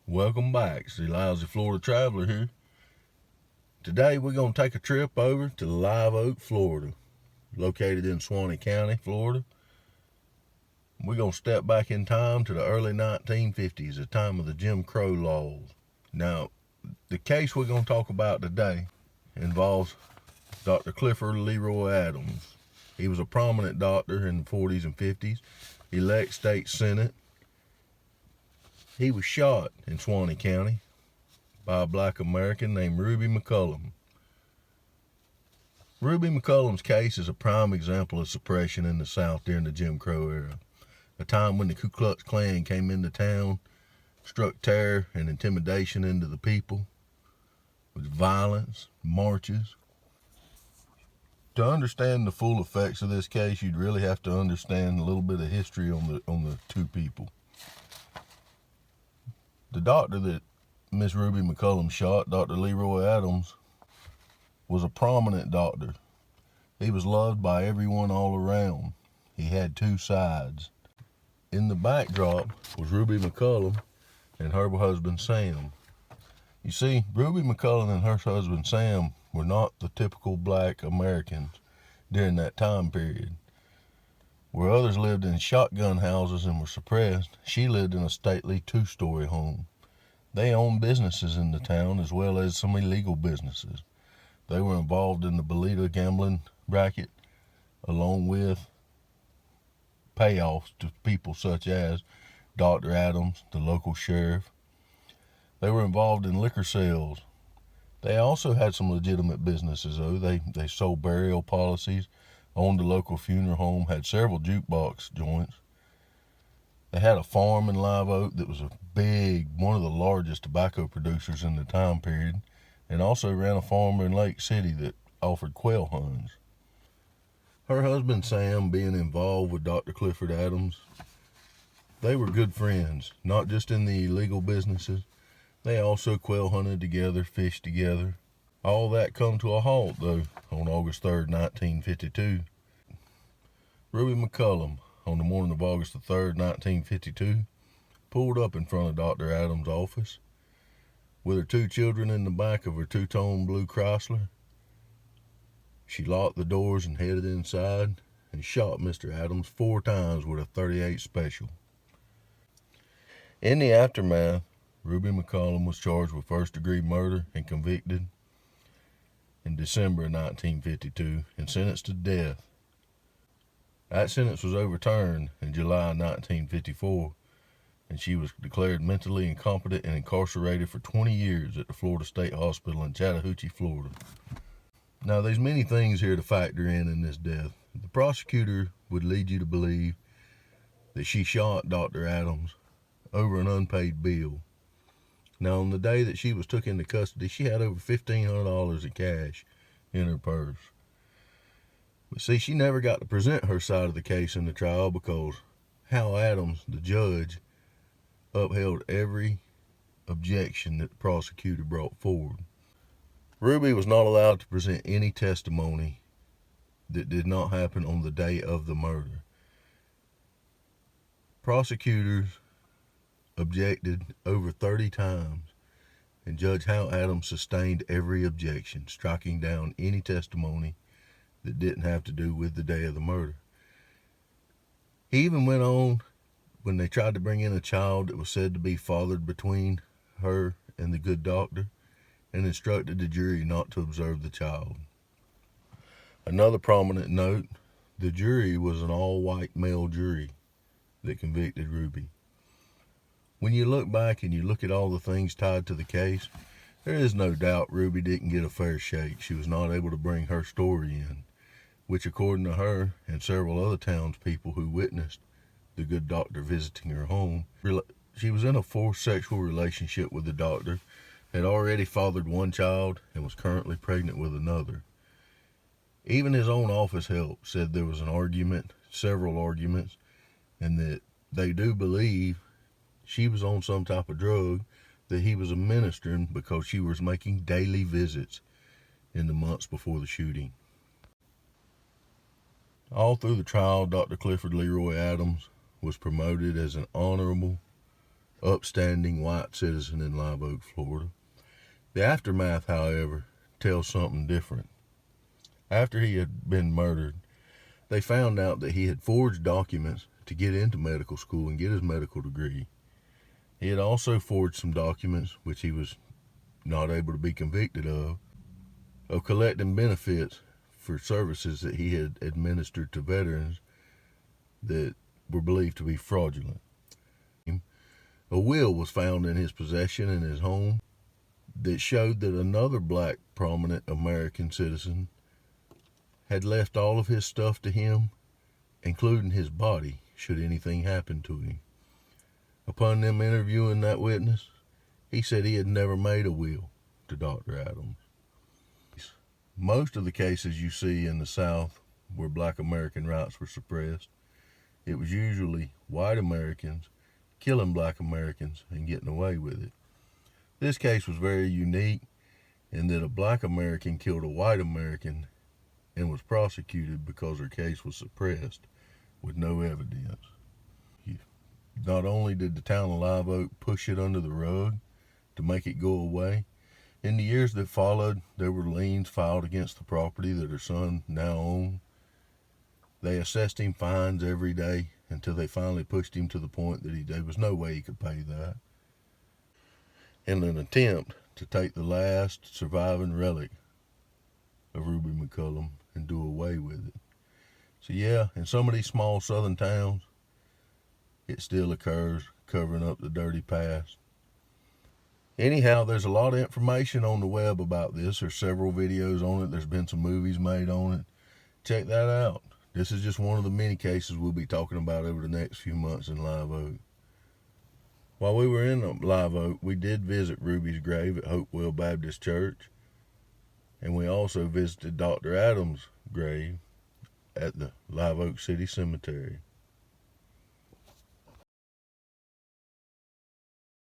Welcome back. It's the Lousy Florida Traveler here. Today we're going to take a trip over to Live Oak, Florida, located in Suwannee County, Florida. We're going to step back in time to the early 1950s, the time of the Jim Crow laws. Now, the case we're going to talk about today involves Dr. Clifford Leroy Adams. He was a prominent doctor in the 40s and 50s, elect state senate. He was shot in Suwannee County by a black American named Ruby McCollum. Ruby McCollum's case is a prime example of suppression in the South during the Jim Crow era, a time when the Ku Klux Klan came into town, struck terror and intimidation into the people with violence, marches. To understand the full effects of this case, you'd really have to understand a little bit of history on the two people. The doctor that Miss Ruby McCollum shot, Dr. Leroy Adams, was a prominent doctor. He was loved by everyone all around. He had two sides. In the backdrop was Ruby McCollum and her husband Sam. You see, Ruby McCollum and her husband Sam were not the typical black Americans during that time period. Where others lived in shotgun houses and were suppressed, she lived in a stately two-story home. They owned businesses in the town as well as some illegal businesses. They were involved in the Bolita gambling racket, along with payoffs to people such as Dr. Adams, the local sheriff. They were involved in liquor sales. They also had some legitimate businesses, though. They sold burial policies, owned a local funeral home, had several jukebox joints. They had a farm in Live Oak that was one of the largest tobacco producers in the time period, and also ran a farm in Lake City that offered quail hunts. Her husband Sam, being involved with Dr. Clifford Adams, they were good friends, not just in the illegal businesses. They also quail hunted together, fished together. All that come to a halt, though, on August 3rd, 1952. Ruby McCollum, on the morning of August 3rd, 1952, pulled up in front of Dr. Adams' office with her two children in the back of her two-tone blue Chrysler. She locked the doors and headed inside and shot Mr. Adams 4 times with a .38 Special. In the aftermath, Ruby McCollum was charged with first-degree murder and convicted in December of 1952 and sentenced to death. That sentence was overturned in July 1954, and she was declared mentally incompetent and incarcerated for 20 years at the Florida State Hospital in Chattahoochee, Florida. Now, there's many things here to factor in this death. The prosecutor would lead you to believe that she shot Dr. Adams over an unpaid bill. Now, on the day that she was took into custody, she had over $1,500 in cash in her purse. But see, she never got to present her side of the case in the trial because Hal Adams, the judge, upheld every objection that the prosecutor brought forward. Ruby was not allowed to present any testimony that did not happen on the day of the murder. Prosecutors objected over 30 times, and Judge Hal Adams sustained every objection, striking down any testimony that didn't have to do with the day of the murder. He even went on, when they tried to bring in a child that was said to be fathered between her and the good doctor, and instructed the jury not to observe the child. Another prominent note, the jury was an all-white male jury that convicted Ruby. When you look back and you look at all the things tied to the case, there is no doubt Ruby didn't get a fair shake. She was not able to bring her story in, which according to her and several other townspeople who witnessed the good doctor visiting her home, she was in a forced sexual relationship with the doctor, had already fathered one child, and was currently pregnant with another. Even his own office help said there was an argument, several arguments, and that they do believe she was on some type of drug that he was administering because she was making daily visits in the months before the shooting. All through the trial, Dr. Clifford Leroy Adams was promoted as an honorable, upstanding white citizen in Live Oak, Florida. The aftermath, however, tells something different. After he had been murdered, they found out that he had forged documents to get into medical school and get his medical degree. He had also forged some documents, which he was not able to be convicted of collecting benefits for services that he had administered to veterans that were believed to be fraudulent. A will was found in his possession in his home that showed that another black prominent American citizen had left all of his stuff to him, including his body, should anything happen to him. Upon them interviewing that witness, he said he had never made a will to Dr. Adams. Most of the cases you see in the South where black American rights were suppressed, it was usually white Americans killing black Americans and getting away with it. This case was very unique in that a black American killed a white American and was prosecuted because her case was suppressed with no evidence. Not only did the town of Live Oak push it under the rug to make it go away, in the years that followed, there were liens filed against the property that her son now owned. They assessed him fines every day until they finally pushed him to the point that there was no way he could pay that. In an attempt to take the last surviving relic of Ruby McCollum and do away with it. So yeah, in some of these small southern towns, it still occurs, covering up the dirty past. Anyhow, there's a lot of information on the web about this. There's several videos on it. There's been some movies made on it. Check that out. This is just one of the many cases we'll be talking about over the next few months in Live Oak. While we were in Live Oak, we did visit Ruby's grave at Hopewell Baptist Church, and we also visited Dr. Adams' grave at the Live Oak City Cemetery.